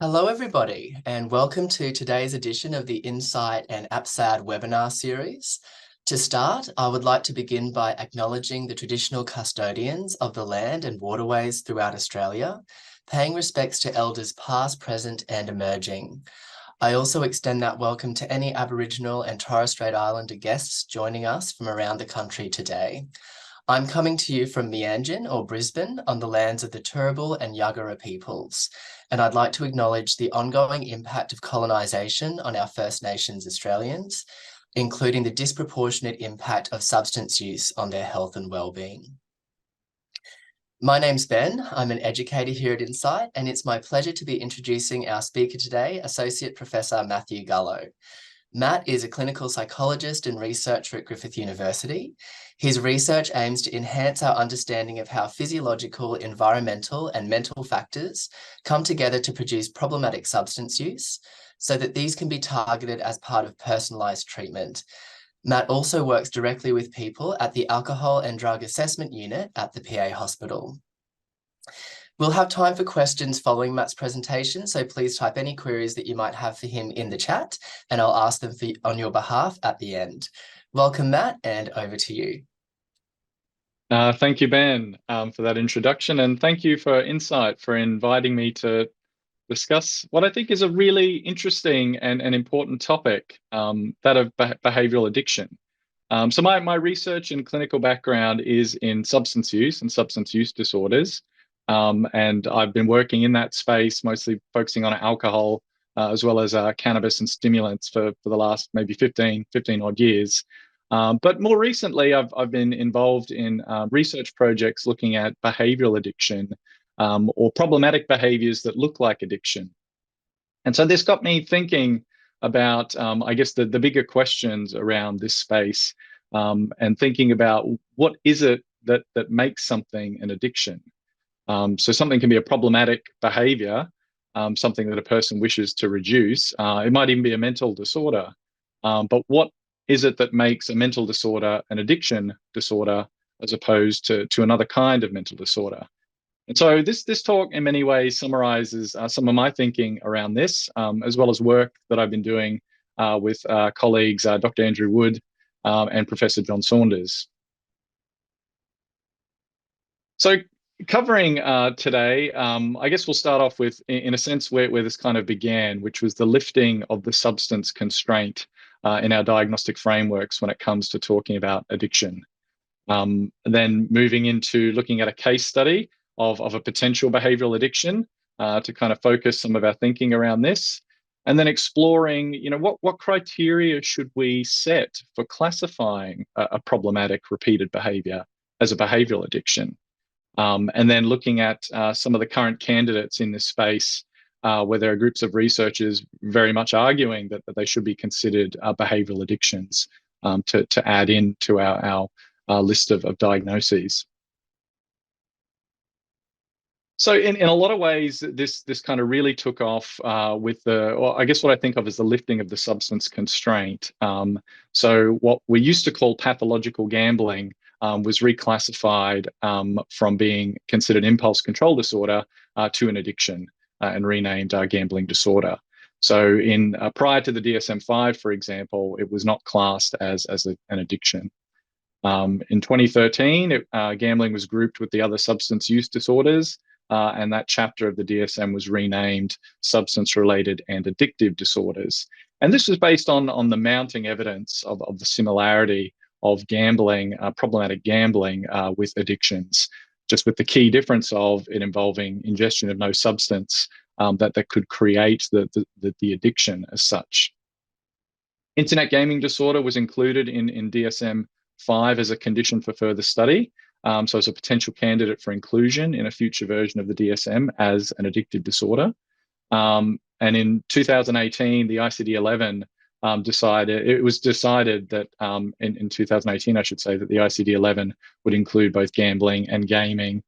Hello, everybody, and welcome to today's edition of the Insight and AppSAD webinar series. To start, I would like to begin by acknowledging the traditional custodians of the land and waterways throughout Australia, paying respects to elders past, present, and emerging. I also extend that welcome to any Aboriginal and Torres Strait Islander guests joining us from around the country today. I'm coming to you from Meanjin or Brisbane on the lands of the Turrbal and Yagara peoples, and I'd like to acknowledge the ongoing impact of colonisation on our First Nations Australians, including the disproportionate impact of substance use on their health and well-being. My name's Ben, I'm an educator here at Insight, and it's my pleasure to be introducing our speaker today, Associate Professor Matthew Gullo. Matt is a clinical psychologist and researcher at Griffith University. His research aims to enhance our understanding of how physiological, environmental, and mental factors come together to produce problematic substance use so that these can be targeted as part of personalised treatment. Matt also works directly with people at the Alcohol and Drug Assessment Unit at the PA Hospital. We'll have time for questions following Matt's presentation, so please type any queries that you might have for him in the chat, and I'll ask them on your behalf at the end. Welcome, Matt, and over to you. Thank you, Ben, for that introduction, and thank you for Insight for inviting me to discuss what I think is a really interesting and important topic, that of behavioural addiction. So my research and clinical background is in substance use and substance use disorders. And I've been working in that space, mostly focusing on alcohol, as well as cannabis and stimulants for the last maybe 15 odd years. But more recently, I've been involved in research projects looking at behavioural addiction, or problematic behaviours that look like addiction. And so this got me thinking about, I guess, the bigger questions around this space, and thinking about what is it that makes something an addiction. So something can be a problematic behavior, something that a person wishes to reduce. It might even be a mental disorder. But what is it that makes a mental disorder an addiction disorder as opposed to another kind of mental disorder? And so this talk in many ways summarizes some of my thinking around this, as well as work that I've been doing with colleagues, Dr. Andrew Wood and Professor John Saunders. So covering today, I guess we'll start off with, in a sense, where this kind of began, which was the lifting of the substance constraint in our diagnostic frameworks when it comes to talking about addiction. Then moving into looking at a case study of a potential behavioural addiction to kind of focus some of our thinking around this. And then exploring, what criteria should we set for classifying a problematic repeated behaviour as a behavioural addiction? And then looking at some of the current candidates in this space, where there are groups of researchers very much arguing that they should be considered behavioural addictions, to add into our list of diagnoses. So in a lot of ways, this kind of really took off with I guess what I think of as the lifting of the substance constraint. So what we used to call pathological gambling was reclassified from being considered impulse control disorder to an addiction, and renamed gambling disorder. So prior to the DSM-5, for example, it was not classed as an addiction. In 2013, gambling was grouped with the other substance use disorders, and that chapter of the DSM was renamed substance-related and addictive disorders. And this was based on the mounting evidence of the similarity of gambling, problematic gambling with addictions, just with the key difference of it involving ingestion of no substance that could create the addiction as such. Internet gaming disorder was included in DSM-5 as a condition for further study. So as a potential candidate for inclusion in a future version of the DSM as an addictive disorder. And in 2018, the ICD-11 decided that in 2018, I should say, that the ICD-11 would include both gambling and gaming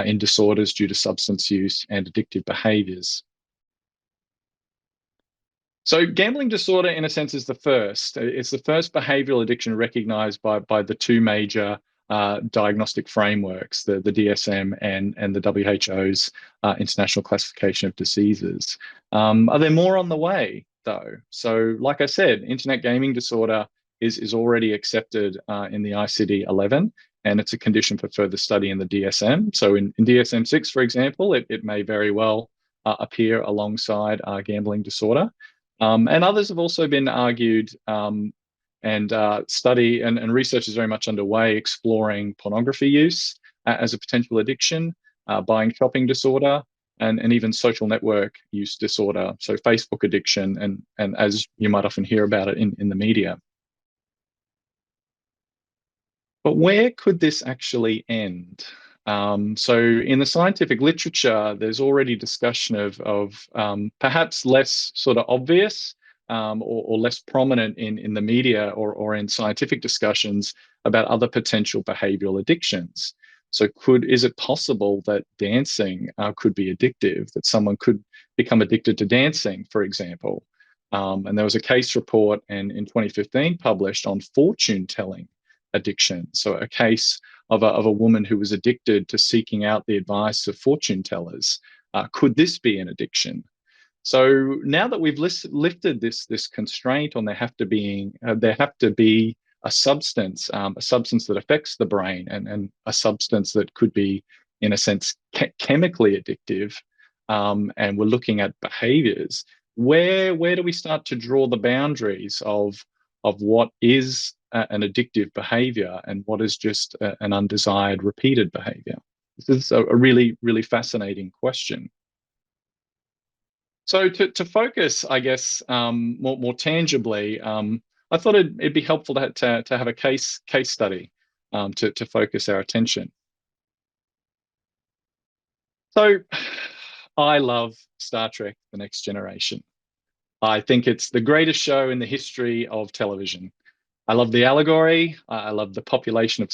in disorders due to substance use and addictive behaviours. So gambling disorder, in a sense, is the first. It's the first behavioural addiction recognised by the two major diagnostic frameworks, the DSM and the WHO's International Classification of Diseases. Are there more on the way, though? So, like I said, internet gaming disorder is already accepted in the ICD-11, and it's a condition for further study in the DSM. So in DSM-6, for example, it may very well appear alongside gambling disorder. And others have also been argued, and study and research is very much underway exploring pornography use as a potential addiction, buying shopping disorder, and even social network use disorder, so Facebook addiction, and as you might often hear about it in the media. But where could this actually end? So in the scientific literature, there's already discussion of perhaps less sort of obvious or less prominent in the media or in scientific discussions about other potential behavioral addictions. So is it possible that dancing could be addictive, that someone could become addicted to dancing, for example? And there was a case report in 2015 published on fortune telling addiction. So a case of a woman who was addicted to seeking out the advice of fortune tellers. Could this be an addiction? So now that we've lifted this constraint on there have to be a substance that affects the brain and a substance that could be, in a sense, chemically addictive, and we're looking at behaviors. Where do we start to draw the boundaries of what is an addictive behavior and what is just an undesired repeated behavior? This is a really, really fascinating question. So to focus, I guess, more tangibly, I thought it'd be helpful to have a case study to focus our attention. So I love Star Trek: The Next Generation. I think it's the greatest show in the history of television. I love the allegory. I love the popularization of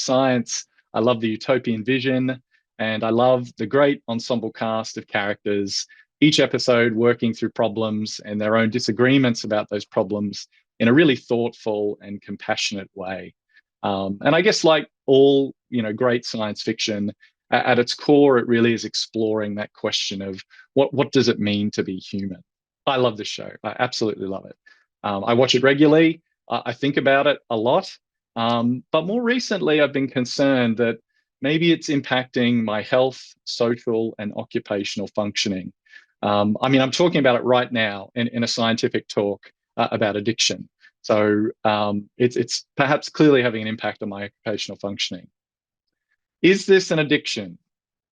science. I love the utopian vision. And I love the great ensemble cast of characters, each episode working through problems and their own disagreements about those problems in a really thoughtful and compassionate way. And I guess like all, great science fiction, at its core, it really is exploring that question of what does it mean to be human? I love this show. I absolutely love it. I watch it regularly. I think about it a lot. But more recently, I've been concerned that maybe it's impacting my health, social, and occupational functioning. I'm talking about it right now in a scientific talk about addiction. So it's perhaps clearly having an impact on my occupational functioning. Is this an addiction?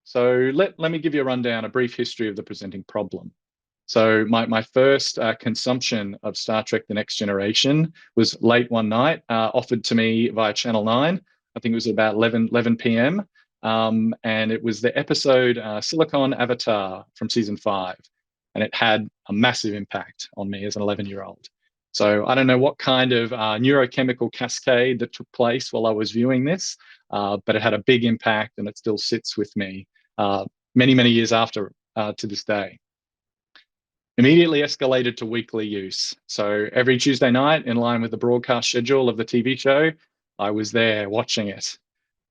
So let me give you a brief history of the presenting problem. So my first consumption of Star Trek: The Next Generation was late one night, offered to me via Channel 9. I think it was about 11 p.m. And it was the episode Silicon Avatar from season 5. And it had a massive impact on me as an 11-year-old. So I don't know what kind of neurochemical cascade that took place while I was viewing this, but it had a big impact and it still sits with me many, many years after to this day. Immediately escalated to weekly use. So every Tuesday night, in line with the broadcast schedule of the TV show, I was there watching it.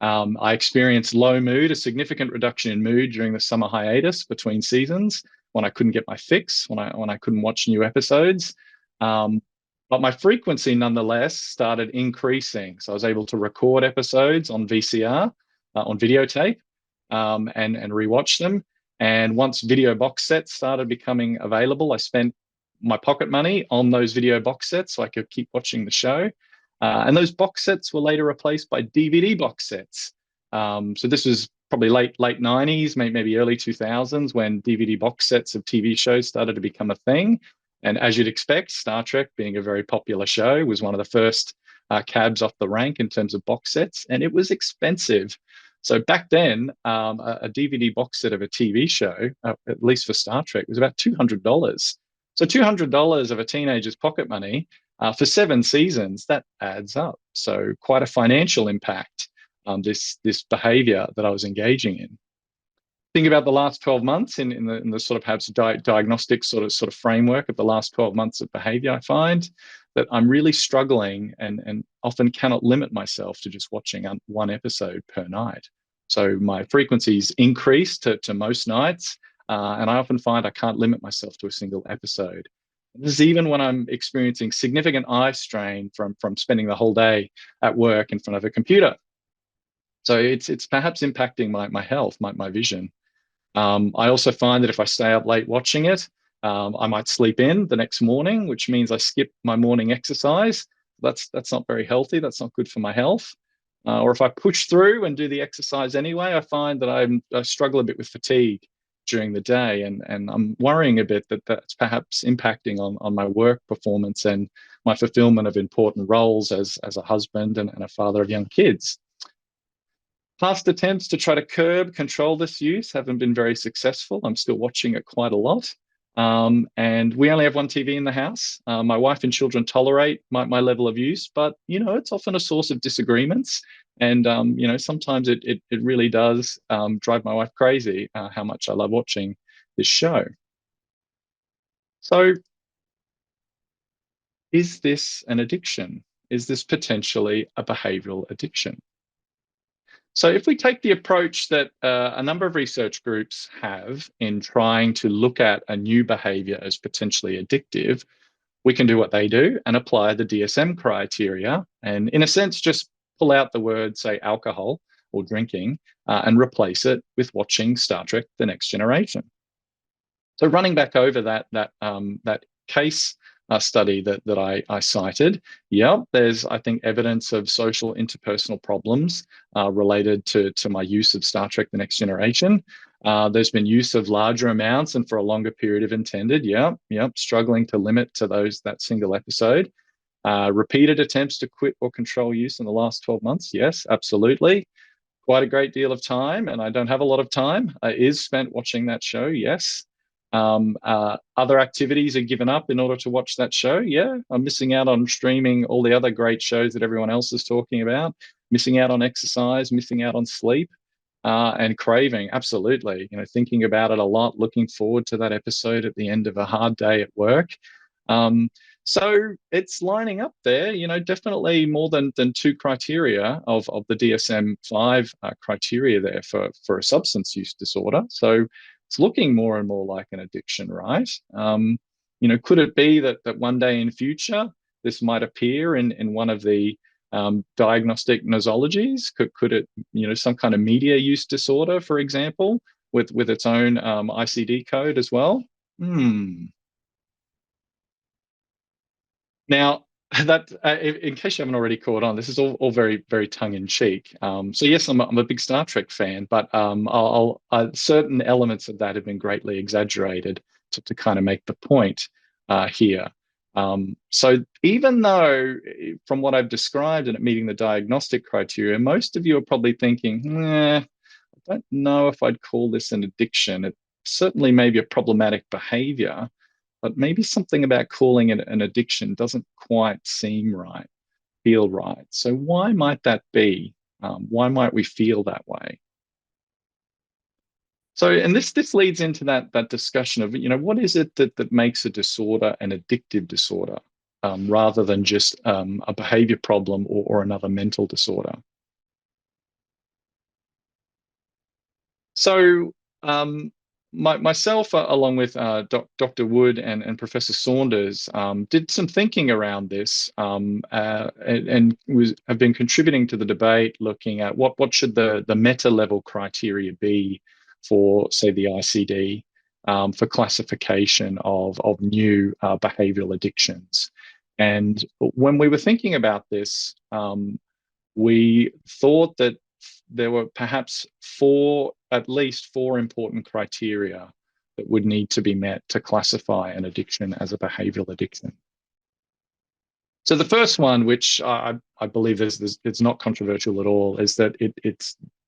I experienced low mood, a significant reduction in mood during the summer hiatus between seasons when I couldn't get my fix, when I couldn't watch new episodes. But my frequency nonetheless started increasing. So I was able to record episodes on VCR, on videotape, and rewatch them. And once video box sets started becoming available, I spent my pocket money on those video box sets so I could keep watching the show. And those box sets were later replaced by DVD box sets. So this was probably late 90s, maybe early 2000s, when DVD box sets of TV shows started to become a thing. And as you'd expect, Star Trek, being a very popular show, was one of the first cabs off the rank in terms of box sets, and it was expensive. So back then, a DVD box set of a TV show, at least for Star Trek, was about $200. So $200 of a teenager's pocket money for 7 seasons, that adds up. So quite a financial impact, this behavior that I was engaging in. Think about the last 12 months in the sort of perhaps diagnostic sort of framework of the last 12 months of behavior, I find that I'm really struggling and often cannot limit myself to just watching one episode per night. So my frequencies increase to most nights, and I often find I can't limit myself to a single episode. This is even when I'm experiencing significant eye strain from spending the whole day at work in front of a computer. So it's perhaps impacting my health, my vision. I also find that if I stay up late watching it, I might sleep in the next morning, which means I skip my morning exercise. That's not very healthy. That's not good for my health. Or if I push through and do the exercise anyway, I find that I struggle a bit with fatigue during the day, and I'm worrying a bit that that's perhaps impacting on my work performance and my fulfillment of important roles as a husband and a father of young kids. Past attempts to try to control this use haven't been very successful. I'm still watching it quite a lot. And we only have one TV in the house. My wife and children tolerate my level of use, but, it's often a source of disagreements. And, sometimes it really does drive my wife crazy how much I love watching this show. So is this an addiction? Is this potentially a behavioral addiction? So if we take the approach that a number of research groups have in trying to look at a new behavior as potentially addictive, we can do what they do and apply the DSM criteria and, in a sense, just pull out the word, say, alcohol or drinking, and replace it with watching Star Trek: The Next Generation. So running back over that case study that I cited, there's, I think, evidence of social interpersonal problems related to my use of Star Trek: The Next Generation. There's been use of larger amounts and for a longer period of intended, struggling to limit to that single episode. Repeated attempts to quit or control use in the last 12 months, yes, absolutely. Quite a great deal of time, and I don't have a lot of time, is spent watching that show, yes. Other activities are given up in order to watch that show. Yeah, I'm missing out on streaming all the other great shows that everyone else is talking about, missing out on exercise, missing out on sleep, and craving. Absolutely. Thinking about it a lot, looking forward to that episode at the end of a hard day at work. So it's lining up there, definitely more than two criteria of the DSM-5 criteria there for a substance use disorder. So it's looking more and more like an addiction, right? Could it be that one day in future this might appear in one of the diagnostic nosologies? Could it, some kind of media use disorder, for example, with its own ICD code as well? Now, that in case you haven't already caught on, this is all very, very tongue-in-cheek. So yes, I'm a big Star Trek fan, but certain elements of that have been greatly exaggerated to kind of make the point here. So even though, from what I've described and it meeting the diagnostic criteria, most of you are probably thinking, I don't know if I'd call this an addiction. It certainly may be a problematic behavior, but maybe something about calling it an addiction doesn't quite seem right, feel right. So why might that be? Why might we feel that way? So, and this leads into that discussion of, what is it that makes a disorder an addictive disorder, rather than just a behavior problem or another mental disorder? So, myself, along with Dr. Wood and Professor Saunders, did some thinking around this, and have been contributing to the debate, looking at what should the meta level criteria be for, say, the ICD, for classification of new behavioral addictions. And when we were thinking about this, we thought that there were perhaps at least four important criteria that would need to be met to classify an addiction as a behavioral addiction. So the first one, which I believe it's not controversial at all, is that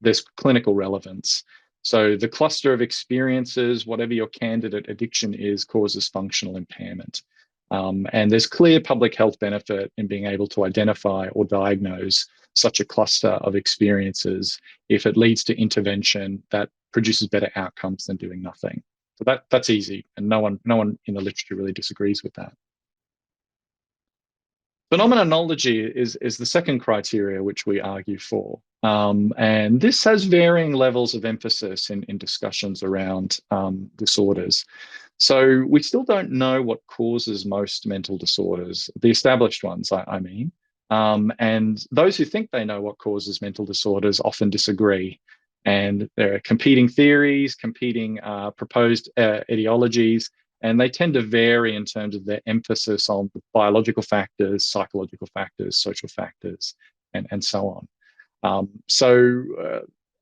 there's clinical relevance. So the cluster of experiences, whatever your candidate addiction is, causes functional impairment. And there's clear public health benefit in being able to identify or diagnose such a cluster of experiences if it leads to intervention that produces better outcomes than doing nothing. So that's easy, and no one in the literature really disagrees with that. Phenomenology is the second criteria which we argue for. And this has varying levels of emphasis in discussions around disorders. So we still don't know what causes most mental disorders, the established ones, I mean. And those who think they know what causes mental disorders often disagree. And there are competing theories, competing proposed etiologies, and they tend to vary in terms of their emphasis on biological factors, psychological factors, social factors, and so on.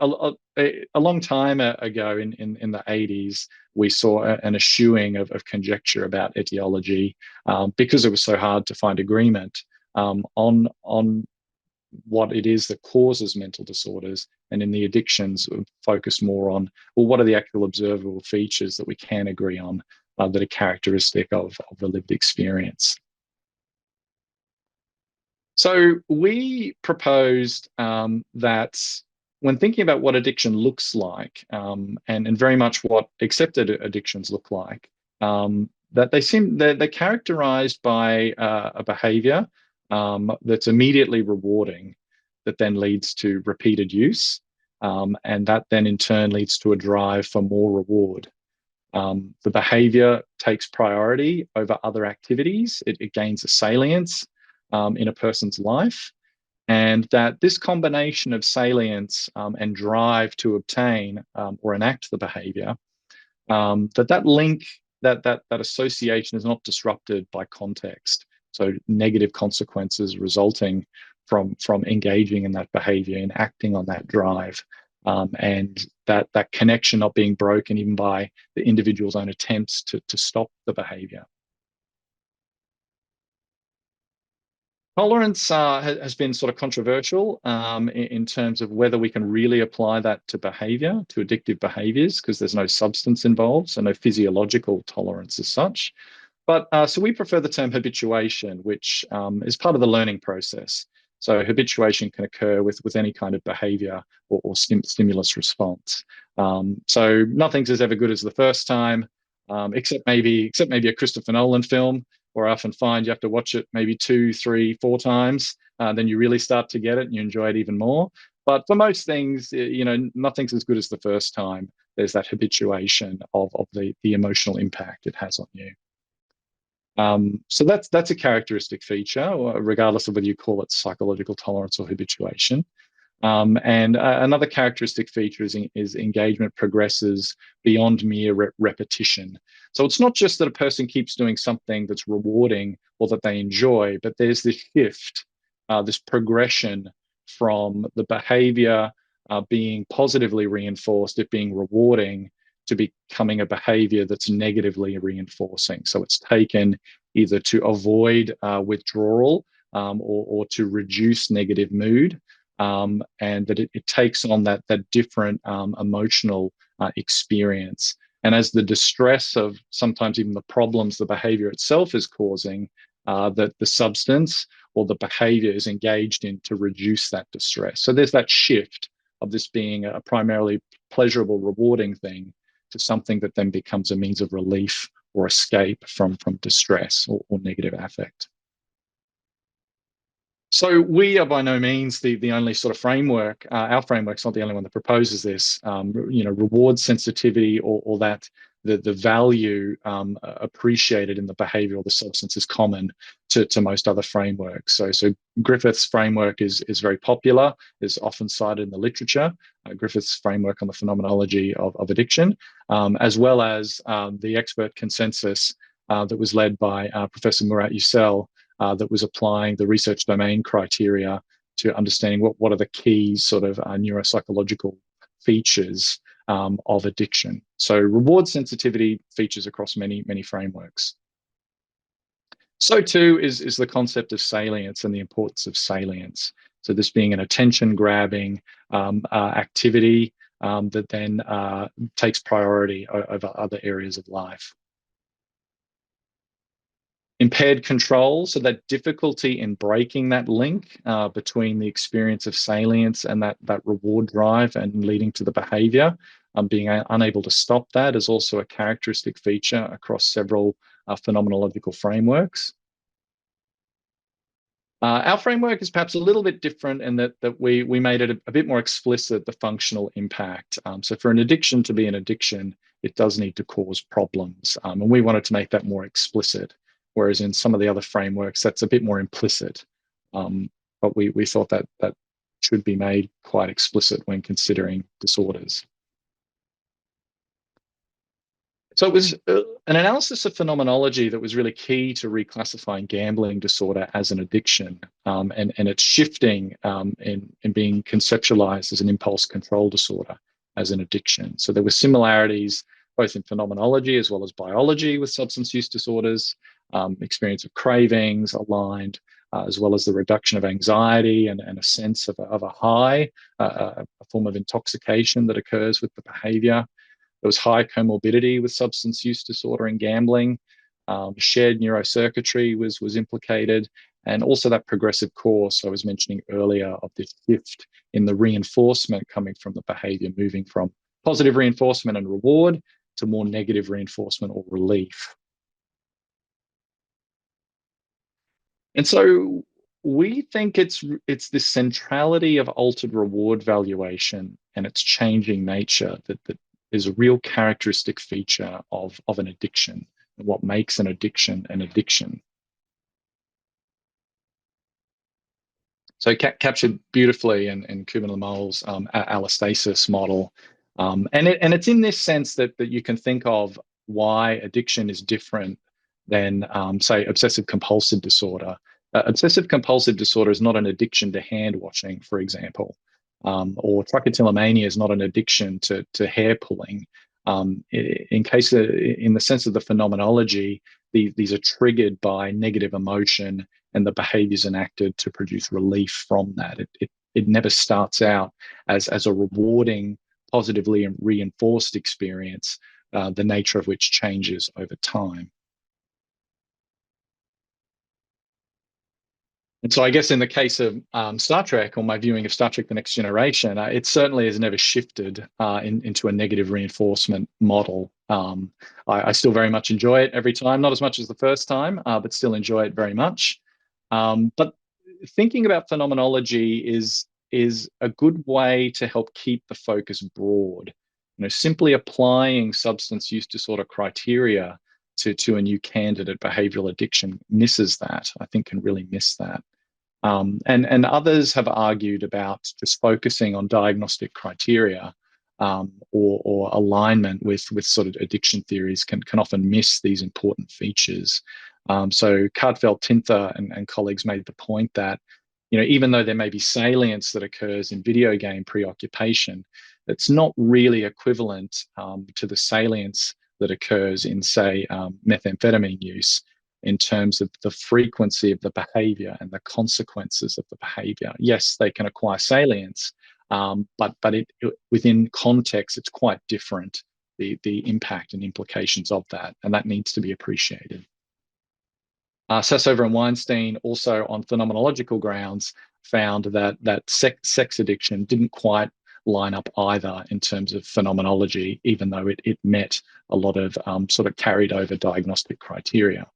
A long time ago in the 80s, we saw an eschewing of conjecture about etiology because it was so hard to find agreement on what it is that causes mental disorders, and in the addictions focus more on, well, what are the actual observable features that we can agree on that are characteristic of the lived experience. So we proposed that when thinking about what addiction looks like, and very much what accepted addictions look like, that they're characterized by a behavior that's immediately rewarding, that then leads to repeated use, and that then in turn leads to a drive for more reward. The behavior takes priority over other activities. It gains a salience in a person's life, and that this combination of salience and drive to obtain or enact the behavior, that link, that association is not disrupted by context. So negative consequences resulting from engaging in that behavior and acting on that drive, and that connection not being broken even by the individual's own attempts to stop the behavior. Tolerance has been sort of controversial in terms of whether we can really apply that to behavior, to addictive behaviors, because there's no substance involved, so no physiological tolerance as such. But so we prefer the term habituation, which is part of the learning process. So habituation can occur with any kind of behavior or stimulus response. So nothing's as ever good as the first time, except maybe a Christopher Nolan film, where I often find you have to watch it maybe 2, 3, 4 times. Then you really start to get it and you enjoy it even more. But for most things, nothing's as good as the first time. There's that habituation of the emotional impact it has on you. So that's a characteristic feature, regardless of whether you call it psychological tolerance or habituation. And another characteristic feature is engagement progresses beyond mere repetition. So it's not just that a person keeps doing something that's rewarding or that they enjoy, but there's this shift, this progression from the behavior being positively reinforced, it being rewarding, to becoming a behavior that's negatively reinforcing. So it's taken either to avoid withdrawal or to reduce negative mood, and that it takes on that different emotional experience. And as the distress of sometimes even the problems the behavior itself is causing, that the substance or the behavior is engaged in to reduce that distress. So there's that shift of this being a primarily pleasurable, rewarding thing to something that then becomes a means of relief or escape from distress or negative affect. So we are by no means the only sort of framework. Our framework's not the only one that proposes this. Reward sensitivity or that the value appreciated in the behavior or the substance is common to most other frameworks. So Griffith's framework is very popular, is often cited in the literature. Griffith's framework on the phenomenology of addiction, as well as the expert consensus that was led by Professor Matthew Gullo, that was applying the research domain criteria to understanding what are the key sort of neuropsychological features of addiction. So reward sensitivity features across many frameworks. So too is the concept of salience and the importance of salience. So this being an attention-grabbing activity that then takes priority over other areas of life. Impaired control, so that difficulty in breaking that link between the experience of salience and that reward drive and leading to the behavior, being unable to stop that is also a characteristic feature across several phenomenological frameworks. Our framework is perhaps a little bit different in that we made it a bit more explicit, the functional impact. So for an addiction to be an addiction, it does need to cause problems. And we wanted to make that more explicit, whereas in some of the other frameworks, that's a bit more implicit. But we thought that should be made quite explicit when considering disorders. So it was an analysis of phenomenology that was really key to reclassifying gambling disorder as an addiction, and it's shifting in being conceptualized as an impulse control disorder as an addiction. So there were similarities both in phenomenology as well as biology with substance use disorders, experience of cravings aligned, as well as the reduction of anxiety and a sense of a high, a form of intoxication that occurs with the behavior. There was high comorbidity with substance use disorder and gambling. Shared neurocircuitry was implicated, and also that progressive course I was mentioning earlier of this shift in the reinforcement coming from the behavior, moving from positive reinforcement and reward to more negative reinforcement or relief. And so we think it's this centrality of altered reward valuation and its changing nature that is a real characteristic feature of an addiction, and what makes an addiction an addiction. So captured beautifully in Kuban-Lemol's allostasis model. And it's in this sense that you can think of why addiction is different than, say, obsessive compulsive disorder. Obsessive compulsive disorder is not an addiction to hand washing, for example, or trichotillomania is not an addiction to hair pulling. In the sense of the phenomenology, these are triggered by negative emotion, and the behaviors enacted to produce relief from that. It never starts out as a rewarding, positively reinforced experience, the nature of which changes over time. And so I guess in the case of Star Trek, or my viewing of Star Trek: The Next Generation, it certainly has never shifted into a negative reinforcement model. I still very much enjoy it every time, not as much as the first time, but still enjoy it very much. But thinking about phenomenology is a good way to help keep the focus broad. Simply applying substance use disorder criteria to a new candidate behavioral addiction misses that. I think can really miss that. And others have argued about just focusing on diagnostic criteria or alignment with sort of addiction theories can often miss these important features. So Cartfeld, Tinther, and colleagues made the point that, even though there may be salience that occurs in video game preoccupation, it's not really equivalent to the salience that occurs in, say, methamphetamine use in terms of the frequency of the behavior and the consequences of the behavior. Yes, they can acquire salience, but within context, it's quite different, the impact and implications of that, and that needs to be appreciated. Sassover and Weinstein, also on phenomenological grounds, found that sex addiction didn't quite line up either in terms of phenomenology, even though it met a lot of sort of carried over diagnostic criteria.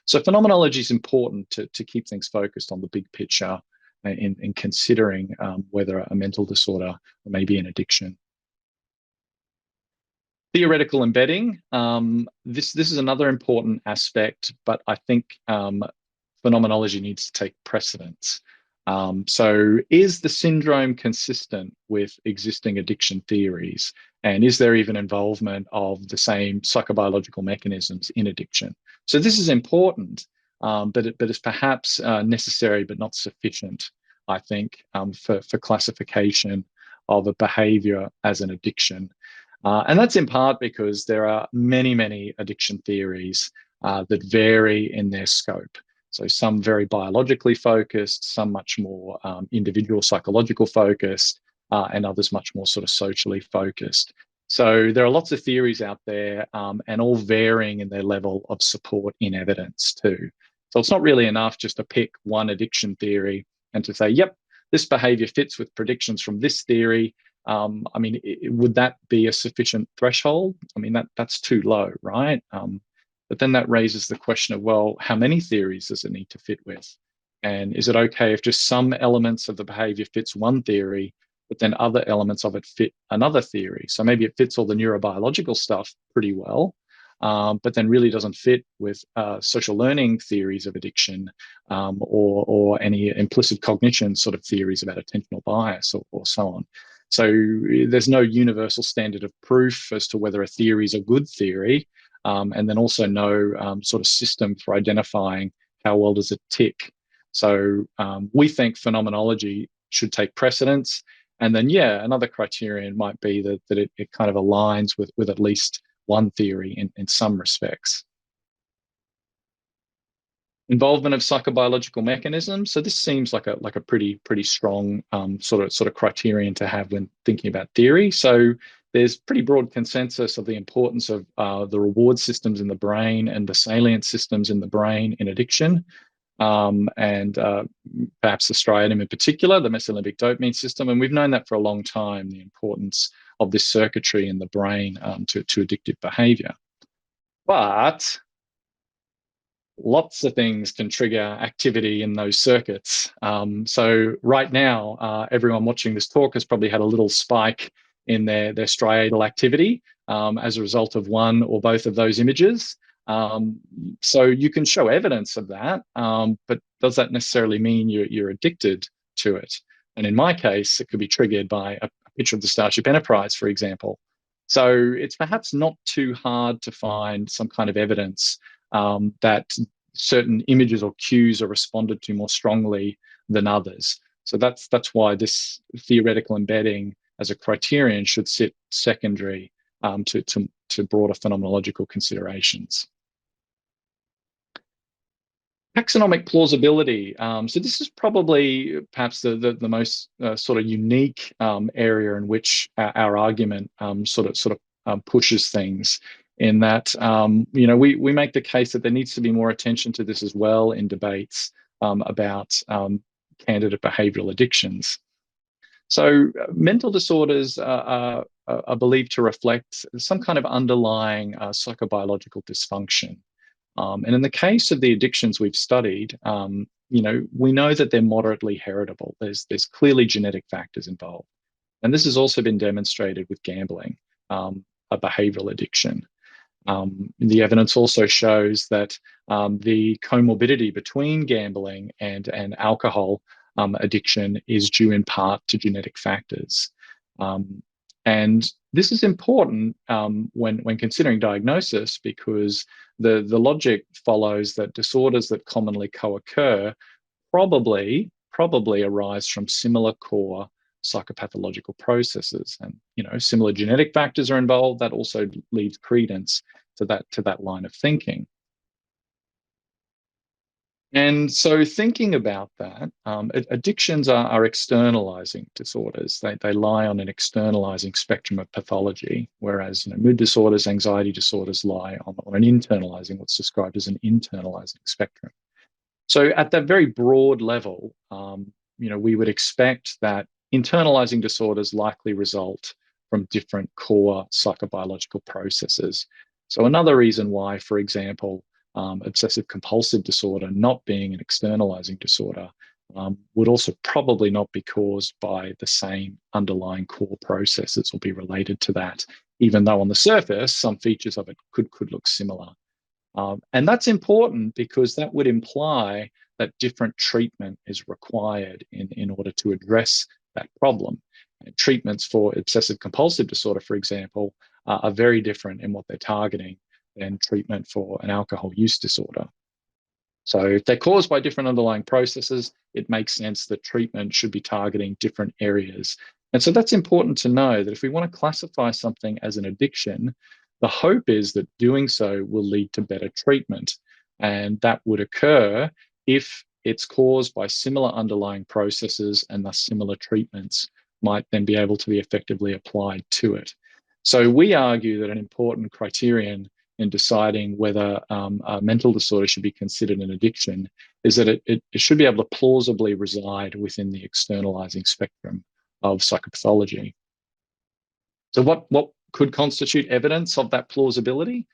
So phenomenology is important to keep things focused on the big picture in considering whether a mental disorder may be an addiction. Theoretical embedding. This is another important aspect, but I think phenomenology needs to take precedence. So is the syndrome consistent with existing addiction theories? And is there even involvement of the same psychobiological mechanisms in addiction? So this is important, but it's perhaps necessary but not sufficient, I think, for classification of a behavior as an addiction. And that's in part because there are many, many addiction theories that vary in their scope. So some very biologically focused, some much more individual psychological focused, and others much more sort of socially focused. So there are lots of theories out there, and all varying in their level of support in evidence too. So it's not really enough just to pick one addiction theory and to say, yep, this behavior fits with predictions from this theory. I mean, would that be a sufficient threshold? I mean, that's too low, right? But then that raises the question of, well, how many theories does it need to fit with? And is it okay if just some elements of the behavior fits one theory, but then other elements of it fit another theory? So maybe it fits all the neurobiological stuff pretty well, but then really doesn't fit with social learning theories of addiction, or any implicit cognition sort of theories about attentional bias, or so on. So there's no universal standard of proof as to whether a theory is a good theory, and then also no sort of system for identifying how well does it tick. So we think phenomenology should take precedence. And then, yeah, another criterion might be that it kind of aligns with at least one theory in some respects. Involvement of psychobiological mechanisms. So this seems like a pretty strong sort of criterion to have when thinking about theory. So there's pretty broad consensus of the importance of the reward systems in the brain and the salient systems in the brain in addiction. And perhaps the striatum in particular, the mesolimbic dopamine system. And we've known that for a long time, the importance of this circuitry in the brain to addictive behavior. But lots of things can trigger activity in those circuits. So right now, everyone watching this talk has probably had a little spike in their striatal activity as a result of one or both of those images. So you can show evidence of that, but does that necessarily mean you're addicted to it? And in my case, it could be triggered by a picture of the Starship Enterprise, for example. So it's perhaps not too hard to find some kind of evidence that certain images or cues are responded to more strongly than others. So that's why this theoretical embedding as a criterion should sit secondary to broader phenomenological considerations. Taxonomic plausibility. So this is probably perhaps the most sort of unique area in which our argument sort of pushes things. In that, we make the case that there needs to be more attention to this as well in debates about candidate behavioural addictions. So mental disorders are believed to reflect some kind of underlying psychobiological dysfunction. And in the case of the addictions we've studied, we know that they're moderately heritable. There's clearly genetic factors involved. And this has also been demonstrated with gambling, a behavioural addiction. The evidence also shows that the comorbidity between gambling and alcohol addiction is due in part to genetic factors. And this is important when considering diagnosis, because the logic follows that disorders that commonly co-occur probably arise from similar core psychopathological processes, and similar genetic factors are involved. That also leads credence to that line of thinking. And so thinking about that, addictions are externalizing disorders. They lie on an externalizing spectrum of pathology, whereas mood disorders, anxiety disorders lie on an internalizing, what's described as an internalizing spectrum. So at that very broad level, we would expect that internalizing disorders likely result from different core psychobiological processes. So another reason why, for example, obsessive compulsive disorder not being an externalizing disorder would also probably not be caused by the same underlying core processes or be related to that, even though on the surface, some features of it could look similar. And that's important because that would imply that different treatment is required in order to address that problem. And treatments for obsessive compulsive disorder, for example, are very different in what they're targeting than treatment for an alcohol use disorder. So if they're caused by different underlying processes, it makes sense that treatment should be targeting different areas. And so that's important to know, that if we want to classify something as an addiction, the hope is that doing so will lead to better treatment. And that would occur if it's caused by similar underlying processes, and thus similar treatments might then be able to be effectively applied to it. So we argue that an important criterion in deciding whether a mental disorder should be considered an addiction is that it should be able to plausibly reside within the externalizing spectrum of psychopathology. So what could constitute evidence of that plausibility?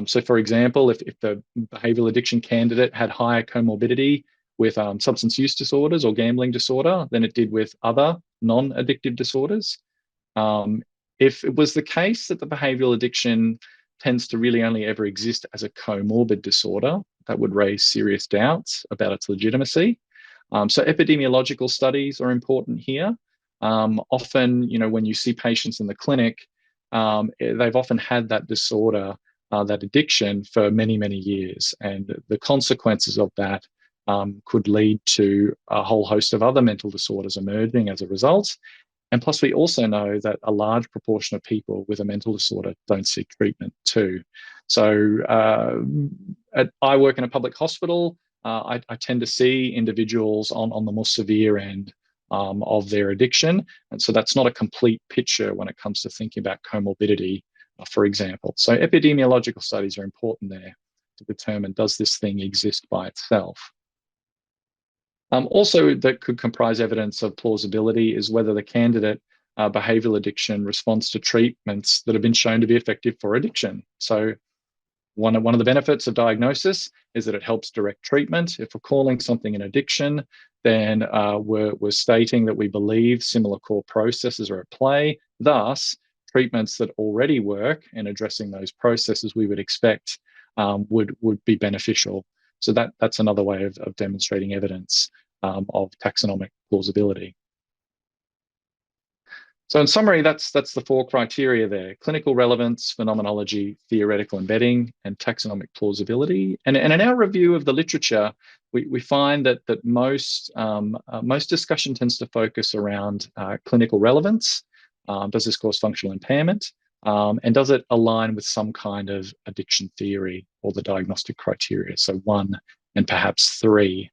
So for example, if the behavioural addiction candidate had higher comorbidity with substance use disorders or gambling disorder than it did with other non-addictive disorders. If it was the case that the behavioural addiction tends to really only ever exist as a comorbid disorder, that would raise serious doubts about its legitimacy. So epidemiological studies are important here. Often, when you see patients in the clinic, they've often had that disorder, that addiction for many, many years. And the consequences of that could lead to a whole host of other mental disorders emerging as a result. And plus, we also know that a large proportion of people with a mental disorder don't seek treatment too. So I work in a public hospital. I tend to see individuals on the more severe end of their addiction. And so that's not a complete picture when it comes to thinking about comorbidity, for example. So epidemiological studies are important there to determine, does this thing exist by itself? Also, that could comprise evidence of plausibility is whether the candidate behavioural addiction responds to treatments that have been shown to be effective for addiction. So one of the benefits of diagnosis is that it helps direct treatment. If we're calling something an addiction, then we're stating that we believe similar core processes are at play. Thus, treatments that already work in addressing those processes we would expect would be beneficial. So that's another way of demonstrating evidence of taxonomic plausibility. So in summary, that's the 4 criteria there: clinical relevance, phenomenology, theoretical embedding, and taxonomic plausibility. And in our review of the literature, we find that most discussion tends to focus around clinical relevance. Does this cause functional impairment? And does it align with some kind of addiction theory or the diagnostic criteria? So 1 and perhaps 3,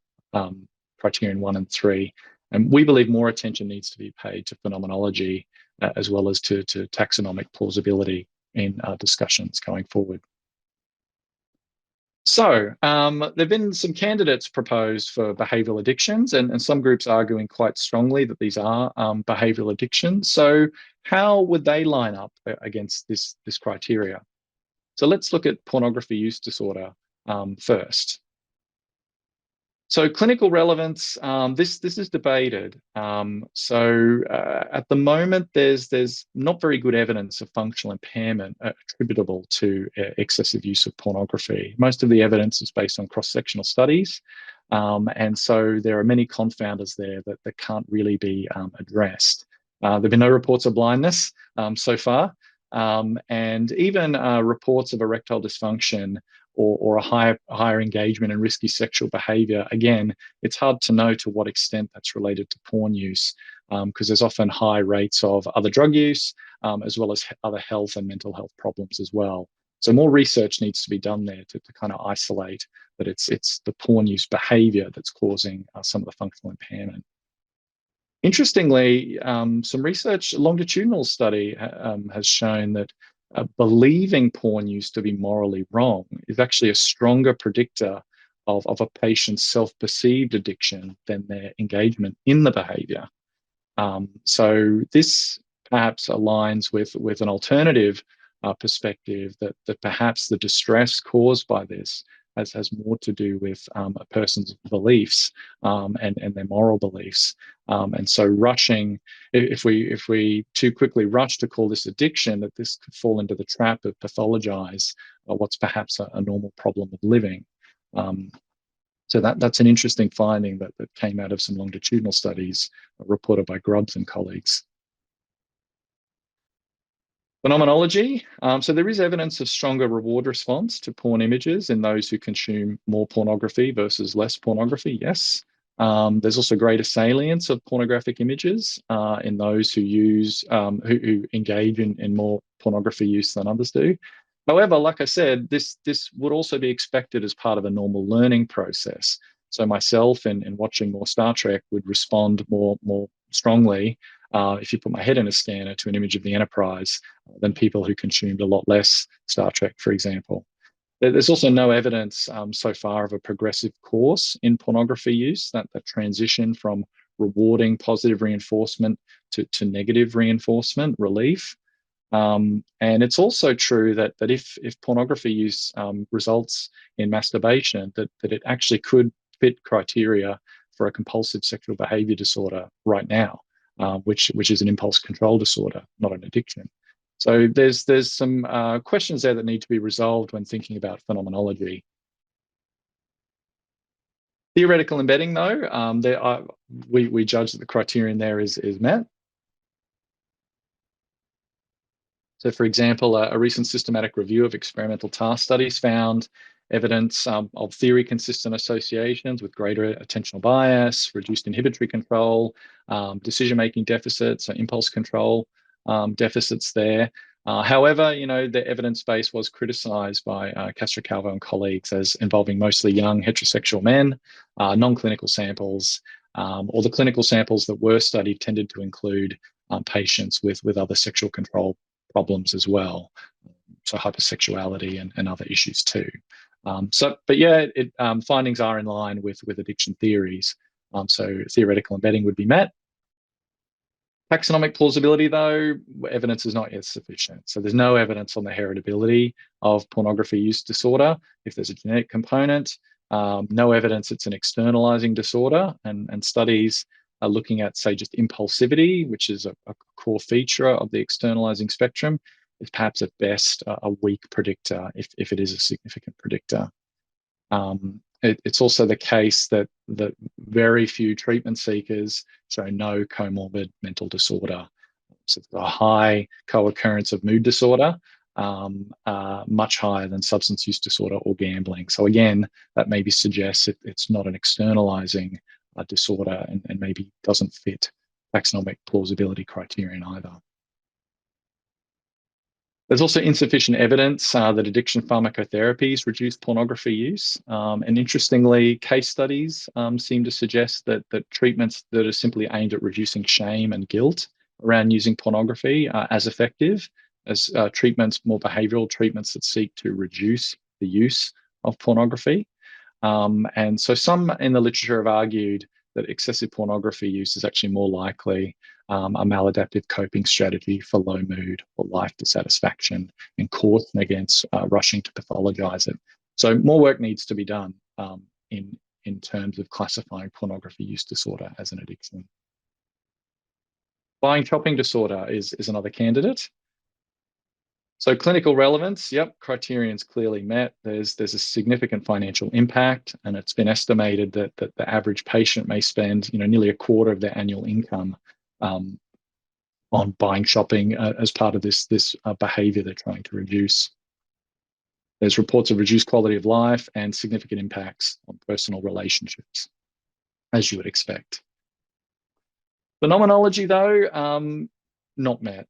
criterion 1 and 3. And we believe more attention needs to be paid to phenomenology as well as to taxonomic plausibility in discussions going forward. So there have been some candidates proposed for behavioural addictions, and some groups arguing quite strongly that these are behavioural addictions. So how would they line up against this criteria? So let's look at pornography-use disorder first. So clinical relevance, this is debated. At the moment, there's not very good evidence of functional impairment attributable to excessive use of pornography. Most of the evidence is based on cross-sectional studies. And so there are many confounders there that can't really be addressed. There have been no reports of blindness so far. And even reports of erectile dysfunction or a higher engagement in risky sexual behavior, again, it's hard to know to what extent that's related to porn use, because there's often high rates of other drug use, as well as other health and mental health problems as well. So more research needs to be done there to kind of isolate that it's the porn use behavior that's causing some of the functional impairment. Interestingly, some research, a longitudinal study has shown that believing porn use to be morally wrong is actually a stronger predictor of a patient's self-perceived addiction than their engagement in the behavior. So this perhaps aligns with an alternative perspective that perhaps the distress caused by this has more to do with a person's beliefs and their moral beliefs. And so rushing, if we too quickly rush to call this addiction, that this could fall into the trap of pathologize what's perhaps a normal problem of living. So that's an interesting finding that came out of some longitudinal studies reported by Grubbs and colleagues. Phenomenology. So there is evidence of stronger reward response to porn images in those who consume more pornography versus less pornography, yes. There's also greater salience of pornographic images in those who use, who engage in more pornography use than others do. However, like I said, this would also be expected as part of a normal learning process. So myself in watching more Star Trek would respond more strongly if you put my head in a scanner to an image of the Enterprise than people who consumed a lot less Star Trek, for example. There's also no evidence so far of a progressive course in pornography use, that transition from rewarding positive reinforcement to negative reinforcement relief. And it's also true that if pornography use results in masturbation, that it actually could fit criteria for a compulsive sexual behavior disorder right now, which is an impulse control disorder, not an addiction. So there's some questions there that need to be resolved when thinking about phenomenology. Theoretical embedding, though, we judge that the criterion there is met. So, for example, a recent systematic review of experimental task studies found evidence of theory-consistent associations with greater attentional bias, reduced inhibitory control, decision-making deficits, so impulse control deficits there. However, the evidence base was criticised by Castro-Calvo and colleagues as involving mostly young heterosexual men, non-clinical samples, or the clinical samples that were studied tended to include patients with other sexual control problems as well, so hypersexuality and other issues too. But yeah, findings are in line with addiction theories. So theoretical embedding would be met. Taxonomic plausibility, though, evidence is not yet sufficient. So there's no evidence on the heritability of pornography use disorder. If there's a genetic component, no evidence it's an externalizing disorder, and studies are looking at, say, just impulsivity, which is a core feature of the externalizing spectrum, is perhaps at best a weak predictor, if it is a significant predictor. It's also the case that very few treatment seekers show no comorbid mental disorder. So a high co-occurrence of mood disorder, much higher than substance use disorder or gambling. So again, that maybe suggests it's not an externalizing disorder and maybe doesn't fit taxonomic plausibility criterion either. There's also insufficient evidence that addiction pharmacotherapies reduce pornography use. And interestingly, case studies seem to suggest that treatments that are simply aimed at reducing shame and guilt around using pornography are as effective as more behavioural treatments that seek to reduce the use of pornography. And so some in the literature have argued that excessive pornography use is actually more likely a maladaptive coping strategy for low mood or life dissatisfaction, and caution against rushing to pathologize it. So more work needs to be done in terms of classifying pornography use disorder as an addiction. Buying shopping disorder is another candidate. So clinical relevance, yep, criterion's clearly met. There's a significant financial impact, and it's been estimated that the average patient may spend nearly a quarter of their annual income on buying shopping as part of this behaviour they're trying to reduce. There's reports of reduced quality of life and significant impacts on personal relationships, as you would expect. Phenomenology, though, not met.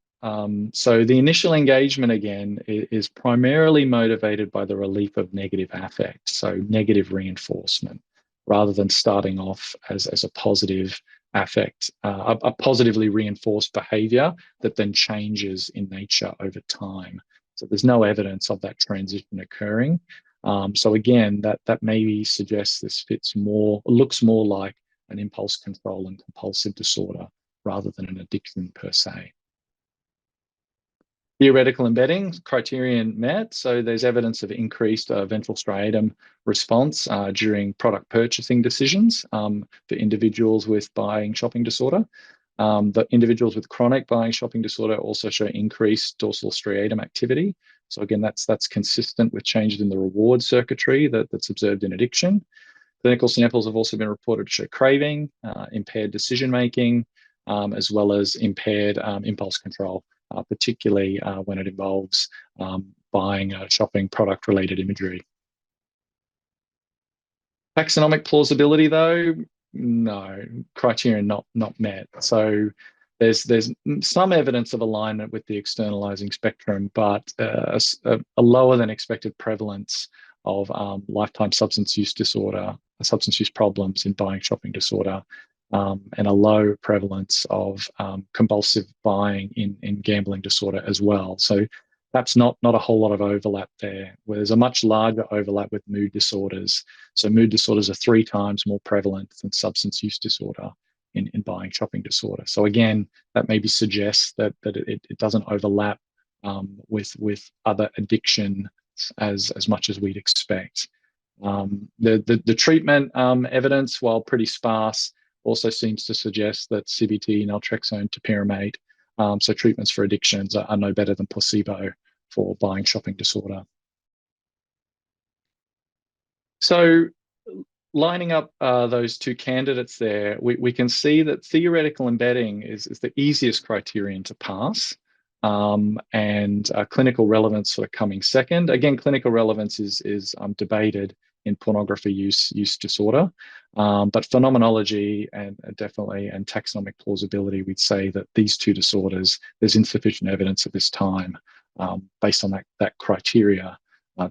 So the initial engagement, again, is primarily motivated by the relief of negative affect, so negative reinforcement, rather than starting off as a positive affect, a positively reinforced behaviour that then changes in nature over time. So there's no evidence of that transition occurring. So again, that maybe suggests this looks more like an impulse control and compulsive disorder rather than an addiction per se. Theoretical embedding, criterion met. So there's evidence of increased ventral striatum response during product purchasing decisions for individuals with buying shopping disorder. The individuals with chronic buying shopping disorder also show increased dorsal striatum activity. So again, that's consistent with changes in the reward circuitry that's observed in addiction. Clinical samples have also been reported to show craving, impaired decision-making, as well as impaired impulse control, particularly when it involves buying shopping product-related imagery. Taxonomic plausibility, though, no, criterion not met. So there's some evidence of alignment with the externalizing spectrum, but a lower than expected prevalence of lifetime substance use disorder, substance use problems in buying shopping disorder, and a low prevalence of compulsive buying in gambling disorder as well. So perhaps not a whole lot of overlap there, where there's a much larger overlap with mood disorders. So mood disorders are 3 times more prevalent than substance use disorder in buying shopping disorder. So again, that maybe suggests that it doesn't overlap with other addiction as much as we'd expect. The treatment evidence, while pretty sparse, also seems to suggest that CBT, naltrexone, topiramate, so treatments for addictions are no better than placebo for buying shopping disorder. So lining up those two candidates there, we can see that theoretical embedding is the easiest criterion to pass, and clinical relevance sort of coming second. Again, clinical relevance is debated in pornography use disorder, but phenomenology and definitely and taxonomic plausibility, we'd say that these two disorders, there's insufficient evidence at this time based on that criteria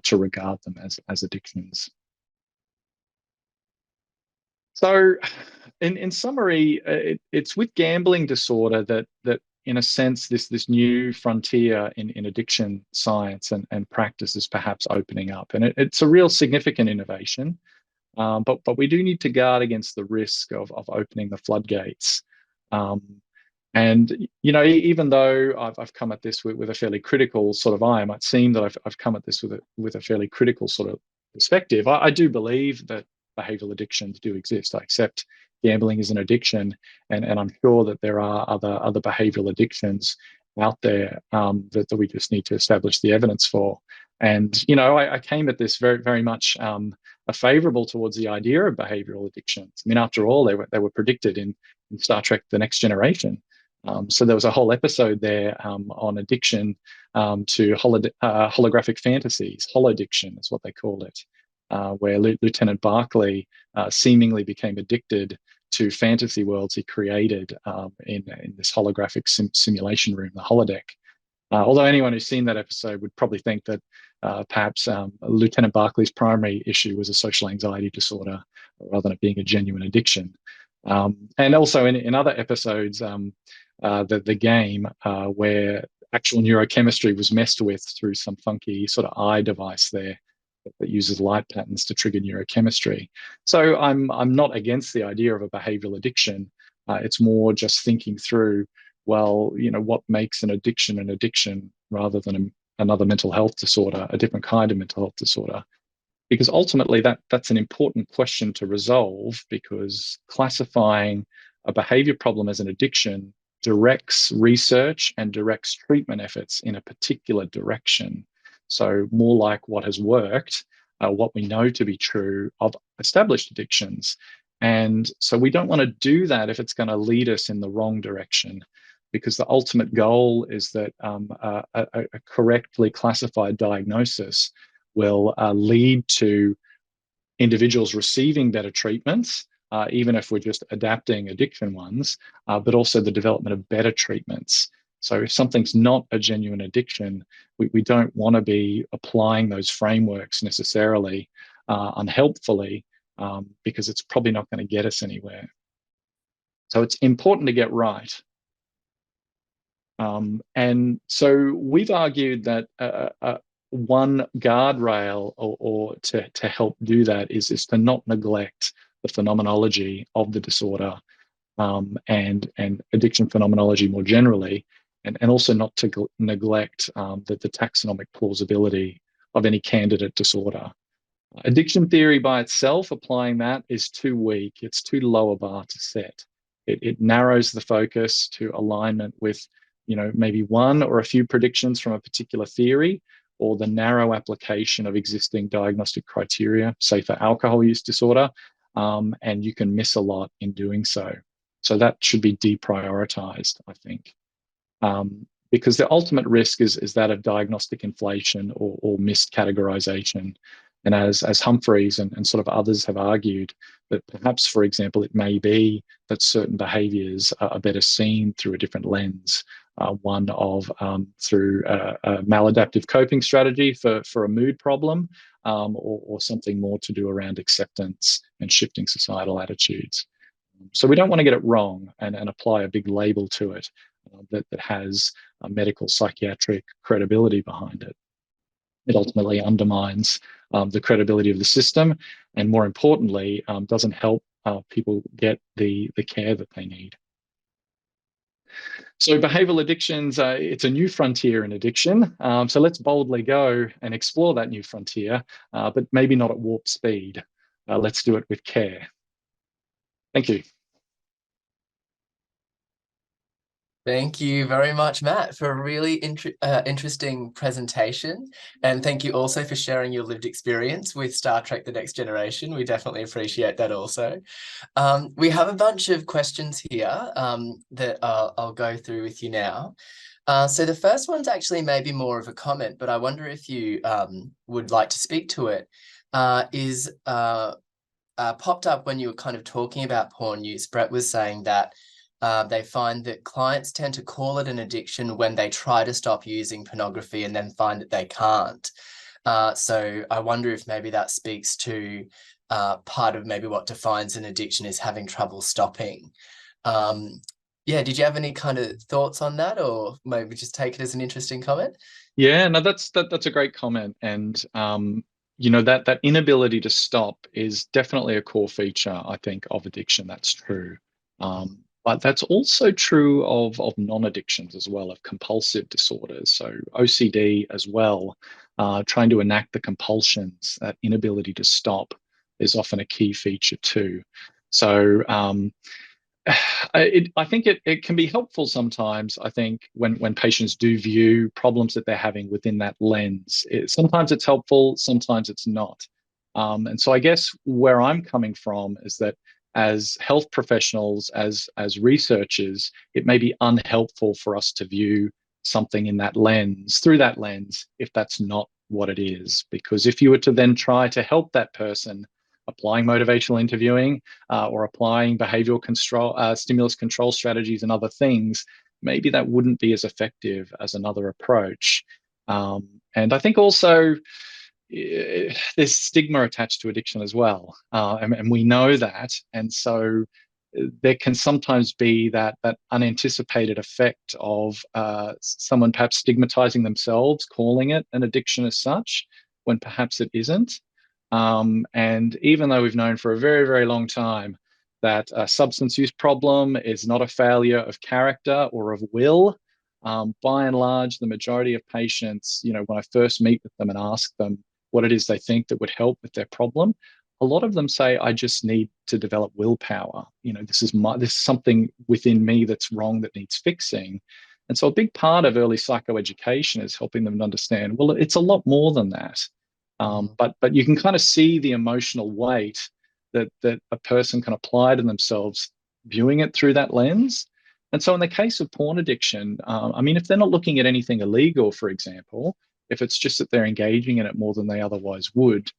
to regard them as addictions. So, in summary, it's with gambling disorder that in a sense this new frontier in addiction science and practice is perhaps opening up, and it's a real significant innovation. But we do need to guard against the risk of opening the floodgates. And even though I've come at this with a fairly critical sort of eye, it might seem that I've come at this with a fairly critical sort of perspective. I do believe that behavioral addictions do exist. I accept gambling is an addiction, and I'm sure that there are other behavioral addictions out there that we just need to establish the evidence for. And I came at this very much favorable towards the idea of behavioral addictions. I mean, after all, they were predicted in Star Trek: The Next Generation. So there was a whole episode there on addiction to holographic fantasies. Holodiction is what they called it, where Lieutenant Barclay seemingly became addicted to fantasy worlds he created in this holographic simulation room, the holodeck. Although anyone who's seen that episode would probably think that perhaps Lieutenant Barclay's primary issue was a social anxiety disorder rather than it being a genuine addiction. And also in other episodes, the game where actual neurochemistry was messed with through some funky sort of eye device there that uses light patterns to trigger neurochemistry. So I'm not against the idea of a behavioral addiction. It's more just thinking through, well, what makes an addiction rather than another mental health disorder, a different kind of mental health disorder. Because ultimately that's an important question to resolve, because classifying a behavior problem as an addiction directs research and directs treatment efforts in a particular direction. So more like what has worked, what we know to be true of established addictions. And so we don't want to do that if it's going to lead us in the wrong direction, because the ultimate goal is that a correctly classified diagnosis will lead to individuals receiving better treatments, even if we're just adapting addiction ones, but also the development of better treatments. So if something's not a genuine addiction, we don't want to be applying those frameworks necessarily unhelpfully, because it's probably not going to get us anywhere. So it's important to get right. And so we've argued that one guardrail or to help do that is to not neglect the phenomenology of the disorder and addiction phenomenology more generally, and also not to neglect the taxonomic plausibility of any candidate disorder. Addiction theory by itself, applying that, is too weak. It's too low a bar to set. It narrows the focus to alignment with maybe one or a few predictions from a particular theory, or the narrow application of existing diagnostic criteria, say for alcohol use disorder, and you can miss a lot in doing so. So that should be deprioritized, I think, because the ultimate risk is that of diagnostic inflation or miscategorization. And as Humphreys and sort of others have argued, that perhaps, for example, it may be that certain behaviors are better seen through a different lens, one of through a maladaptive coping strategy for a mood problem, or something more to do around acceptance and shifting societal attitudes. So we don't want to get it wrong and apply a big label to it that has medical psychiatric credibility behind it. It ultimately undermines the credibility of the system, and more importantly, doesn't help people get the care that they need. So behavioral addictions, it's a new frontier in addiction. So let's boldly go and explore that new frontier, but maybe not at warp speed. Let's do it with care. Thank you. Thank you very much, Matt, for a really interesting presentation. And thank you also for sharing your lived experience with Star Trek: The Next Generation. We definitely appreciate that also. We have a bunch of questions here that I'll go through with you now. So the first one's actually maybe more of a comment, but I wonder if you would like to speak to it. Is popped up when you were kind of talking about porn use. Brett was saying that they find that clients tend to call it an addiction when they try to stop using pornography and then find that they can't. So I wonder if maybe that speaks to part of maybe what defines an addiction is having trouble stopping. Yeah, did you have any kind of thoughts on that, or maybe just take it as an interesting comment? Yeah, no, that's a great comment, and that inability to stop is definitely a core feature, I think, of addiction. That's true, but that's also true of non-addictions as well, of compulsive disorders. So OCD as well, trying to enact the compulsions, that inability to stop is often a key feature too. So I think it can be helpful sometimes, I think, when patients do view problems that they're having within that lens. Sometimes it's helpful, sometimes it's not. And so I guess where I'm coming from is that as health professionals, as researchers, it may be unhelpful for us to view something in that lens, through that lens, if that's not what it is. Because if you were to then try to help that person applying motivational interviewing or applying behavioral control, stimulus control strategies and other things, maybe that wouldn't be as effective as another approach. And I think also there's stigma attached to addiction as well, and we know that. And so there can sometimes be that unanticipated effect of someone perhaps stigmatizing themselves, calling it an addiction as such, when perhaps it isn't. And even though we've known for a very, very long time that a substance use problem is not a failure of character or of will, by and large, the majority of patients, when I first meet with them and ask them what it is they think that would help with their problem, a lot of them say, I just need to develop willpower. This is something within me that's wrong that needs fixing. And so a big part of early psychoeducation is helping them to understand, well, it's a lot more than that. But you can kind of see the emotional weight that a person can apply to themselves viewing it through that lens. And so in the case of porn addiction, if they're not looking at anything illegal, for example, if it's just that they're engaging in it more than they otherwise would,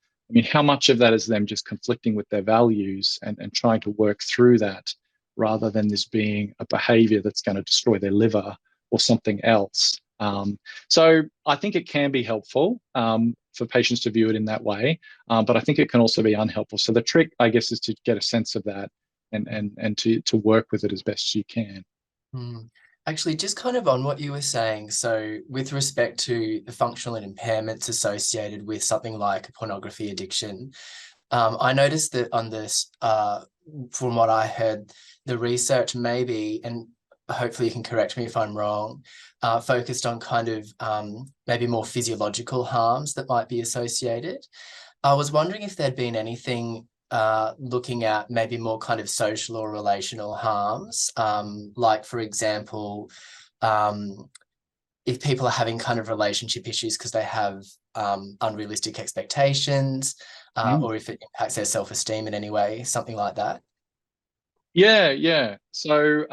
how much of that is them just conflicting with their values and trying to work through that, rather than this being a behavior that's going to destroy their liver or something else? So I think it can be helpful for patients to view it in that way, but I think it can also be unhelpful. So the trick, I guess, is to get a sense of that and to work with it as best you can. Actually, just kind of on what you were saying, so with respect to the functional impairments associated with something like a pornography addiction, I noticed that on this, from what I heard, the research maybe, and hopefully you can correct me if I'm wrong, focused on kind of maybe more physiological harms that might be associated. I was wondering if there'd been anything looking at maybe more kind of social or relational harms, like, for example, if people are having kind of relationship issues because they have unrealistic expectations, or if it impacts their self-esteem in any way, something like that. Yeah. So,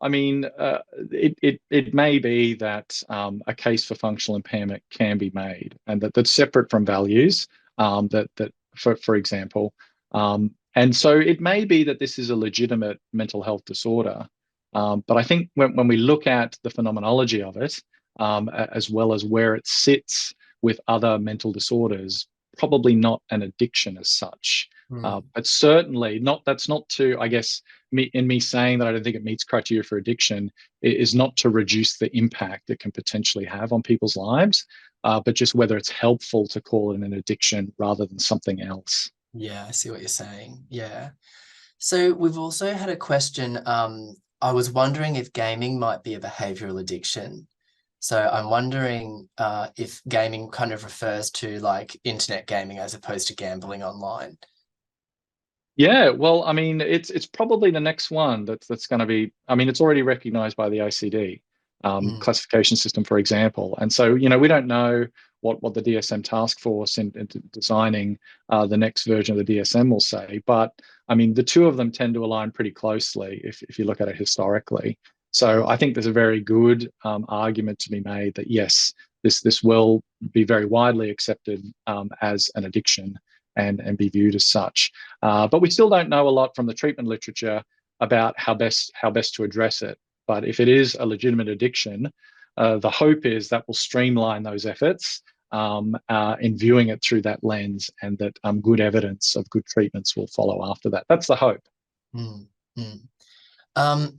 it may be that a case for functional impairment can be made, and that's separate from values. For example, and so it may be that this is a legitimate mental health disorder. But I think when we look at the phenomenology of it, as well as where it sits with other mental disorders, probably not an addiction as such. But certainly not. That's not to, I guess, me saying that I don't think it meets criteria for addiction is not to reduce the impact it can potentially have on people's lives, but just whether it's helpful to call it an addiction rather than something else. Yeah, I see what you're saying. Yeah. So we've also had a question I was wondering if gaming might be a behavioral addiction. So I'm wondering if gaming kind of refers to like internet gaming as opposed to gambling online. Yeah, well, I mean, it's probably the next one that's going to be. I mean, it's already recognized by the ICD Mm, classification system, for example. And so, we don't know what the DSM task force in designing the next version of the DSM will say, but I mean, the two of them tend to align pretty closely if you look at it historically. So I mm, think there's a very good argument to be made that yes, this will be very widely accepted as an addiction and be viewed as such. But we still don't know a lot from the treatment literature about how best to address it. But if it is a legitimate addiction, the hope is that will streamline those efforts in viewing it through that lens, and that good evidence of good treatments will follow after that. That's the hope. mm, mm. Um,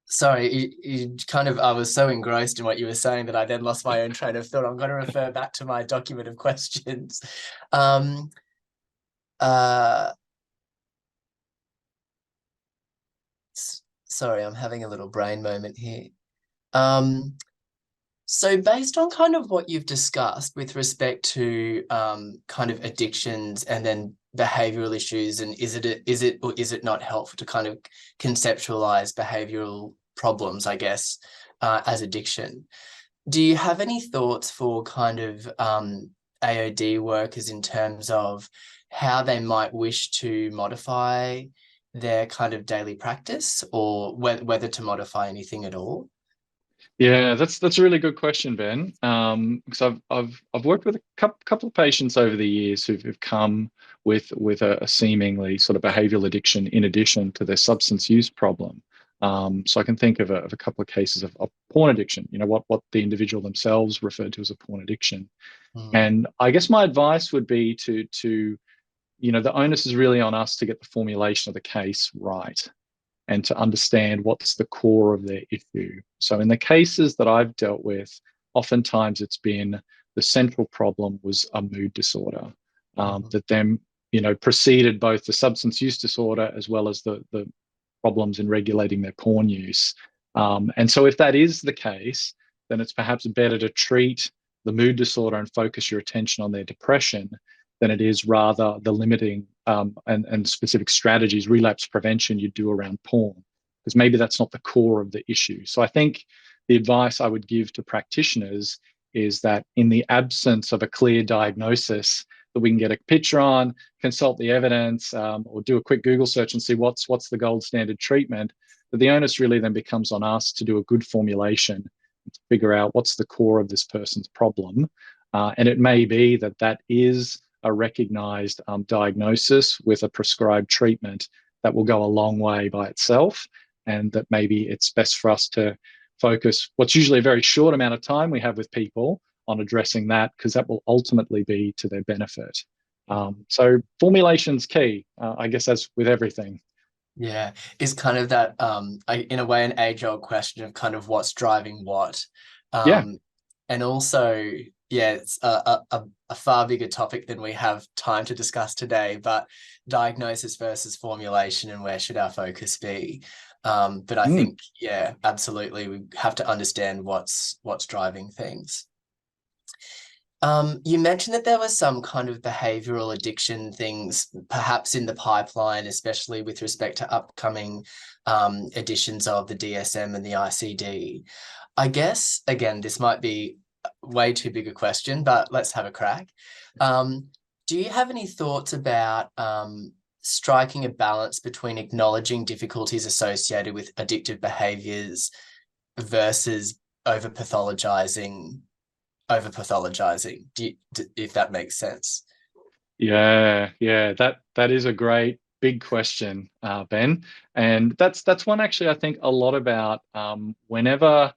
sorry, you kind of, I was so engrossed in what you were saying that I then lost my own train of thought. I'm going to refer back to my document of questions. Um, uh, Sorry, I'm having a little brain moment here. Um, So based on kind of what you've discussed with respect to kind of addictions and then behavioral issues, and is it or is it not helpful to kind of conceptualize behavioral problems, I guess, as addiction? Do you have any thoughts for kind of AOD workers in terms of how they might wish to modify their kind of daily practice, or whether to modify anything at all? Yeah, that's a really good question, Ben. Because I've worked with a couple of patients over the years who've come with a seemingly sort of behavioral addiction in addition to their substance use problem. So I can think of a couple of cases of porn addiction. What the individual themselves referred to as a porn addiction. Mm, And I guess my advice would be to the onus is really on us to get the formulation of the case right, and to understand what's the core of their issue. So in the cases that I've dealt with, oftentimes it's been the central problem was a mood disorder mhm, that then preceded both the substance use disorder as well as the problems in regulating their porn use. And so if that is the case, then it's perhaps better to treat the mood disorder and focus your attention on their depression than it is rather the limiting and specific strategies, relapse prevention you do around porn, because maybe that's not the core of the issue. So I think the advice I would give to practitioners is that in the absence of a clear diagnosis that we can get a picture on, consult the evidence, or do a quick Google search and see what's the gold standard treatment, that the onus really then becomes on us to do a good formulation to figure out what's the core of this person's problem. And it may be that that is a recognized diagnosis with a prescribed treatment that will go a long way by itself, and that maybe it's best for us to focus what's usually a very short amount of time we have with people on addressing that, because that will ultimately be to their benefit. So formulation's key, I guess, as with everything. yeah, is kind of that in a way an age-old question of kind of what's driving what. Yeah. Um, and also, yeah, it's a far bigger topic than we have time to discuss today, but diagnosis versus formulation and where should our focus be? But I Mm. think, yeah, absolutely, we have to understand what's driving things. You mentioned that there was some kind of behavioral addiction things perhaps in the pipeline, especially with respect to upcoming editions of the DSM and the ICD. I guess, again, this might be way too big a question, but let's have a crack. Um, do you have any thoughts about striking a balance between acknowledging difficulties associated with addictive behaviors versus over pathologizing, if that makes sense? Yeah, that is a great big question, Ben, and that's one actually I think a lot about whenever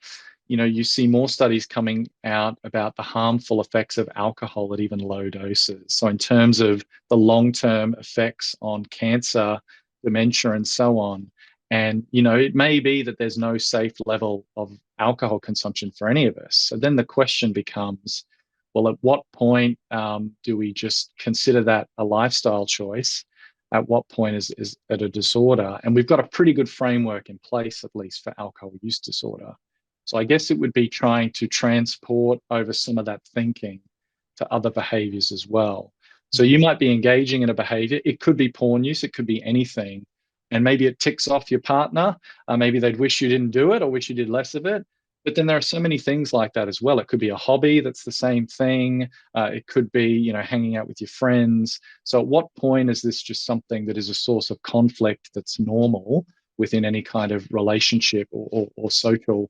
you see more studies coming out about the harmful effects of alcohol at even low doses. So in terms of the long-term effects on cancer, dementia, and so on, and it may be that there's no safe level of alcohol consumption for any of us. So then the question becomes, well, at what point do we just consider that a lifestyle choice? at what point is it a disorder? And we've got a pretty good framework in place, at least for alcohol use disorder. So I guess it would be trying to transport over some of that thinking to other behaviors as well. So you might be engaging in a behavior. It could be porn use, it could be anything. And maybe it ticks off your partner. Maybe they'd wish you didn't do it or wish you did less of it. But then there are so many things like that as well. It could be a hobby that's the same thing. It could be, you know, hanging out with your friends. So at what point is this just something that is a source of conflict that's normal within any kind of relationship or social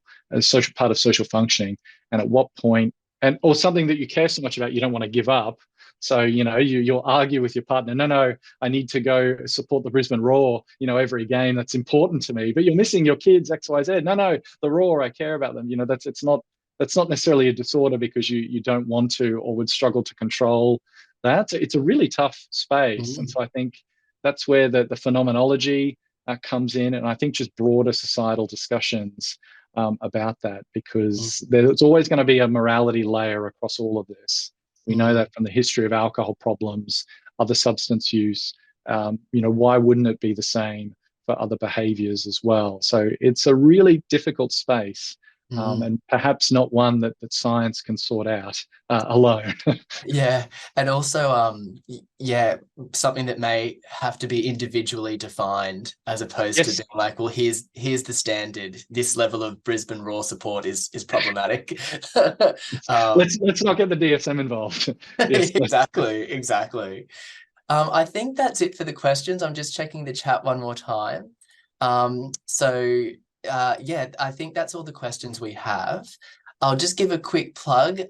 part of social functioning? And at what point, and or something that you care so much about you don't want to give up. So, you know, you'll argue with your partner, no, I need to go support the Brisbane Roar, you know, every game. That's important to me. But you're missing your kids, XYZ. No, the Roar, I care about them. You know, that's not necessarily a disorder because you don't want to or would struggle to control that. It's a really tough space. And so I think that's where the phenomenology comes in. And I think just broader societal discussions about that, because there's always going to be a morality layer across all of this. We know that from the history of alcohol problems, other substance use. You know, why wouldn't it be the same for other behaviors as well? So it's a really difficult space, and perhaps not one that science can sort out alone. Yeah, and also, yeah, something that may have to be individually defined as opposed to Yes. being like, well, here's the standard. This level of Brisbane Raw support is problematic. Let's not get the DSM involved. Yes. Exactly. I think that's it for the questions. I'm just checking the chat one more time. Yeah, I think that's all the questions we have. I'll just give a quick plug.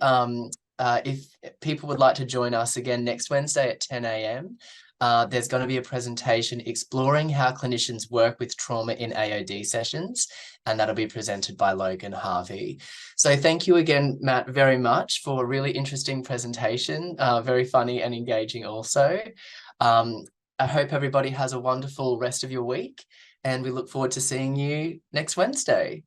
If people would like to join us again next Wednesday at 10 a.m., there's going to be a presentation exploring how clinicians work with trauma in AOD sessions, and that'll be presented by Logan Harvey. So thank you again, Matt, very much for a really interesting presentation, very funny and engaging also. I hope everybody has a wonderful rest of your week, and we look forward to seeing you next Wednesday.